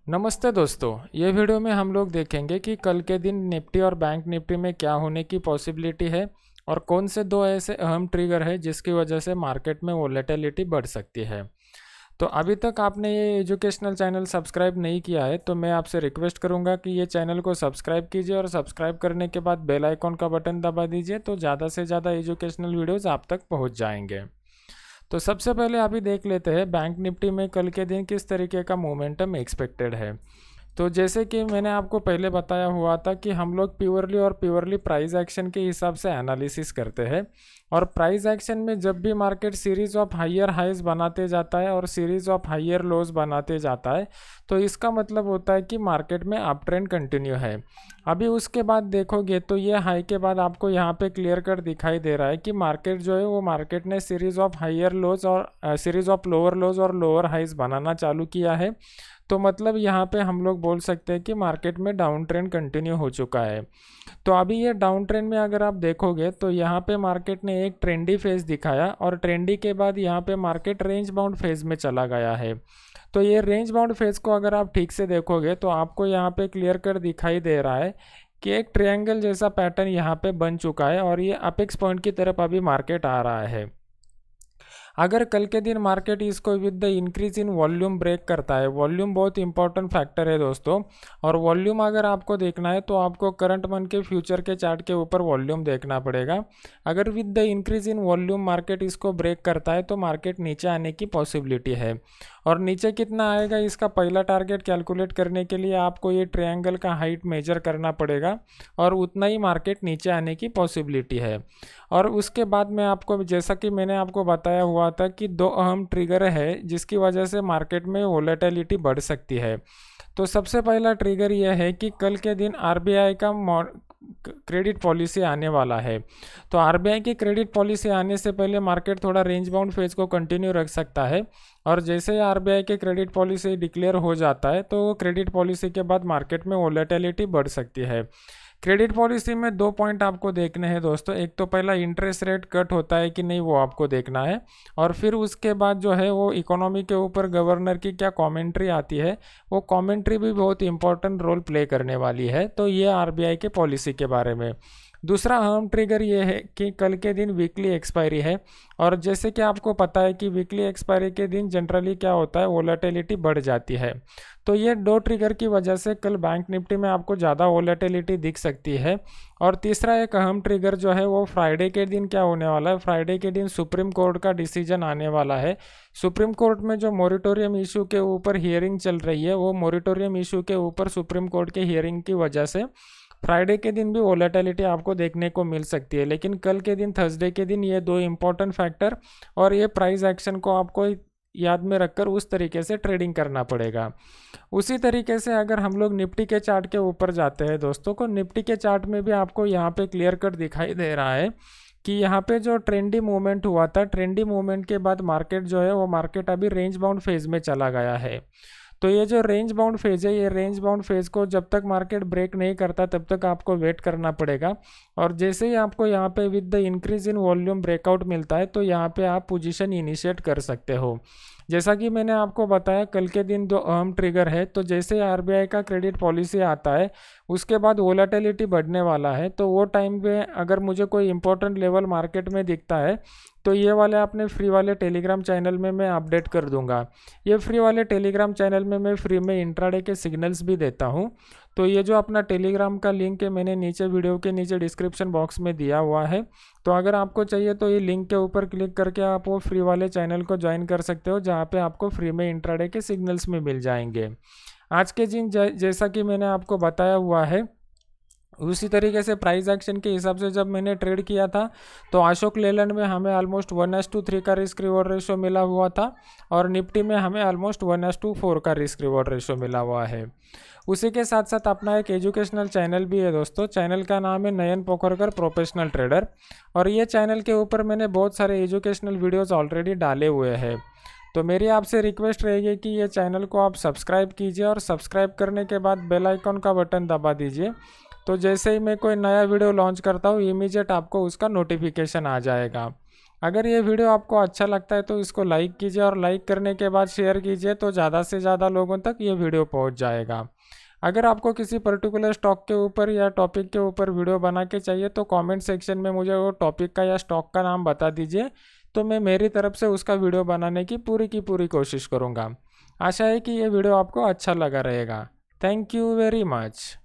नमस्ते दोस्तों। ये वीडियो में हम लोग देखेंगे कि कल के दिन निफ्टी और बैंक निफ्टी में क्या होने की पॉसिबिलिटी है और कौन से दो ऐसे अहम ट्रिगर है जिसकी वजह से मार्केट में वोलेटिलिटी बढ़ सकती है। तो अभी तक आपने ये एजुकेशनल चैनल सब्सक्राइब नहीं किया है तो मैं आपसे रिक्वेस्ट करूंगा कि ये चैनल को सब्सक्राइब कीजिए और सब्सक्राइब करने के बाद बेल आइकॉन का बटन दबा दीजिए तो ज़्यादा से ज़्यादा एजुकेशनल वीडियोज़ आप तक पहुँच जाएंगे। तो सबसे पहले अभी देख लेते हैं बैंक निफ्टी में कल के दिन किस तरीके का मोमेंटम एक्सपेक्टेड है। तो जैसे कि मैंने आपको पहले बताया हुआ था कि हम लोग प्योरली प्राइस एक्शन के हिसाब से एनालिसिस करते हैं और प्राइस एक्शन में जब भी market series of higher highs बनाते जाता है और सीरीज ऑफ हायर लोज बनाते जाता है तो इसका मतलब होता है कि मार्केट में अप ट्रेंड कंटिन्यू है। अभी उसके बाद देखोगे तो ये हाई के बाद आपको यहाँ पे क्लियर कट दिखाई दे रहा है कि मार्केट जो है वो मार्केट ने सीरीज ऑफ हायर लोज और सीरीज ऑफ लोअर लोज और लोअर हाइज बनाना चालू किया है। तो मतलब यहाँ पे हम लोग बोल सकते हैं कि मार्केट में डाउन ट्रेंड कंटिन्यू हो चुका है। तो अभी ये डाउन ट्रेंड में अगर आप देखोगे तो यहाँ पे मार्केट ने एक ट्रेंडी फेज दिखाया और ट्रेंडी के बाद यहाँ पे मार्केट रेंज बाउंड फेज में चला गया है। तो ये रेंज बाउंड फेज को अगर आप ठीक से देखोगे तो आपको यहाँ पे क्लियर कट दिखाई दे रहा है कि एक ट्रायंगल जैसा पैटर्न यहाँ पे बन चुका है और ये अपेक्स पॉइंट की तरफ अभी मार्केट आ रहा है। अगर कल के दिन मार्केट इसको with the increase in volume break करता है, वॉल्यूम बहुत इंपॉर्टेंट फैक्टर है दोस्तों, और वॉल्यूम अगर आपको देखना है तो आपको करंट मंथ के फ्यूचर के चार्ट के ऊपर वॉल्यूम देखना पड़ेगा। अगर with the increase in volume market इसको ब्रेक करता है तो मार्केट नीचे आने की पॉसिबिलिटी है। और नीचे कितना आएगा इसका पहला टारगेट कैलकुलेट करने के लिए आपको ये ट्रायंगल का हाइट मेजर करना पड़ेगा और उतना ही मार्केट नीचे आने की पॉसिबिलिटी है। और उसके बाद में आपको जैसा कि मैंने आपको बताया हुआ था कि दो अहम ट्रिगर है जिसकी वजह से मार्केट में वोलेटिलिटी बढ़ सकती है। तो सबसे पहला ट्रिगर यह है कि कल के दिन आरबीआई का क्रेडिट पॉलिसी आने वाला है। तो आरबीआई की क्रेडिट पॉलिसी आने से पहले मार्केट थोड़ा रेंज बाउंड फेज को कंटिन्यू रख सकता है और जैसे ही आरबीआई के क्रेडिट पॉलिसी डिक्लेयर हो जाता है तो क्रेडिट पॉलिसी के बाद मार्केट में वोलेटिलिटी बढ़ सकती है। क्रेडिट पॉलिसी में दो पॉइंट आपको देखने हैं दोस्तों, एक तो पहला इंटरेस्ट रेट कट होता है कि नहीं वो आपको देखना है और फिर उसके बाद जो है वो इकोनॉमी के ऊपर गवर्नर की क्या कमेंट्री आती है, वो कमेंट्री भी बहुत इंपॉर्टेंट रोल प्ले करने वाली है। तो ये आरबीआई के पॉलिसी के बारे में। दूसरा अहम ट्रिगर ये है कि कल के दिन वीकली एक्सपायरी है और जैसे कि आपको पता है कि वीकली एक्सपायरी के दिन जनरली क्या होता है, वोलेटिलिटी बढ़ जाती है। तो ये दो ट्रिगर की वजह से कल बैंक निफ्टी में आपको ज़्यादा वोलेटिलिटी दिख सकती है। और तीसरा एक अहम ट्रिगर जो है वो फ्राइडे के दिन क्या होने वाला है, फ्राइडे के दिन सुप्रीम कोर्ट का डिसीजन आने वाला है। सुप्रीम कोर्ट में जो मोरिटोरियम इशू के ऊपर हियरिंग चल रही है वो मोरिटोरियम इशू के ऊपर सुप्रीम कोर्ट के हियरिंग की वजह से फ्राइडे के दिन भी वोलेटिलिटी आपको देखने को मिल सकती है। लेकिन कल के दिन थर्सडे के दिन ये दो इम्पोर्टेंट फैक्टर और ये प्राइस एक्शन को आपको याद में रखकर उस तरीके से ट्रेडिंग करना पड़ेगा। उसी तरीके से अगर हम लोग निफ्टी के चार्ट के ऊपर जाते हैं दोस्तों को, निफ्टी के चार्ट में भी आपको यहाँ पे क्लियर कट दिखाई दे रहा है कि यहाँ पे जो ट्रेंडी मूवमेंट हुआ था, ट्रेंडी मूवमेंट के बाद मार्केट जो है वो मार्केट अभी रेंज बाउंड फेज में चला गया है। तो ये जो रेंज बाउंड फेज है, ये रेंज बाउंड फेज को जब तक मार्केट ब्रेक नहीं करता तब तक आपको वेट करना पड़ेगा। और जैसे ही आपको यहाँ पे with the increase in volume breakout मिलता है तो यहाँ पे आप पोजीशन इनिशिएट कर सकते हो। जैसा कि मैंने आपको बताया कल के दिन दो अहम ट्रिगर है, तो जैसे आरबीआई का क्रेडिट पॉलिसी आता है उसके बाद वोलेटिलिटी बढ़ने वाला है। तो वो टाइम पे अगर मुझे कोई इंपॉर्टेंट लेवल मार्केट में दिखता है तो ये वाले अपने फ्री वाले टेलीग्राम चैनल में मैं अपडेट कर दूंगा। ये फ्री वाले टेलीग्राम चैनल में मैं फ्री में इंट्राडे के सिग्नल्स भी देता हूँ। तो ये जो अपना टेलीग्राम का लिंक है मैंने नीचे वीडियो के नीचे डिस्क्रिप्शन बॉक्स में दिया हुआ है। तो अगर आपको चाहिए तो ये लिंक के ऊपर क्लिक करके आप वो फ्री वाले चैनल को ज्वाइन कर सकते हो जहाँ पे आपको फ्री में इंट्राडे के सिग्नल्स में मिल जाएंगे। आज के दिन जैसा कि मैंने आपको बताया हुआ है उसी तरीके से प्राइस एक्शन के हिसाब से जब मैंने ट्रेड किया था तो अशोक लेलैंड में हमें ऑलमोस्ट 1:3 का रिस्क रिवॉर्ड रेशो मिला हुआ था और निफ्टी में हमें ऑलमोस्ट 1:4 का रिस्क रिवॉर्ड रेशो मिला हुआ है। उसी के साथ साथ अपना एक एजुकेशनल चैनल भी है दोस्तों, चैनल का नाम है नयन पोखरकर प्रोफेशनल ट्रेडर और ये चैनल के ऊपर मैंने बहुत सारे एजुकेशनल वीडियोज़ ऑलरेडी डाले हुए हैं। तो मेरी आपसे रिक्वेस्ट रहेगी कि ये चैनल को आप सब्सक्राइब कीजिए और सब्सक्राइब करने के बाद बेल आइकॉन का बटन दबा दीजिए। तो जैसे ही मैं कोई नया वीडियो लॉन्च करता हूँ इमीडिएट आपको उसका नोटिफिकेशन आ जाएगा। अगर ये वीडियो आपको अच्छा लगता है तो इसको लाइक कीजिए, और लाइक करने के बाद शेयर कीजिए, तो ज़्यादा से ज़्यादा लोगों तक ये वीडियो पहुंच जाएगा। अगर आपको किसी पर्टिकुलर स्टॉक के ऊपर या टॉपिक के ऊपर वीडियो बना के चाहिए तो कमेंट सेक्शन में मुझे वो टॉपिक का या स्टॉक का नाम बता दीजिए, तो मैं मेरी तरफ से उसका वीडियो बनाने की पूरी कोशिश करूँगा। आशा है कि ये वीडियो आपको अच्छा लगा रहेगा। Thank you very much.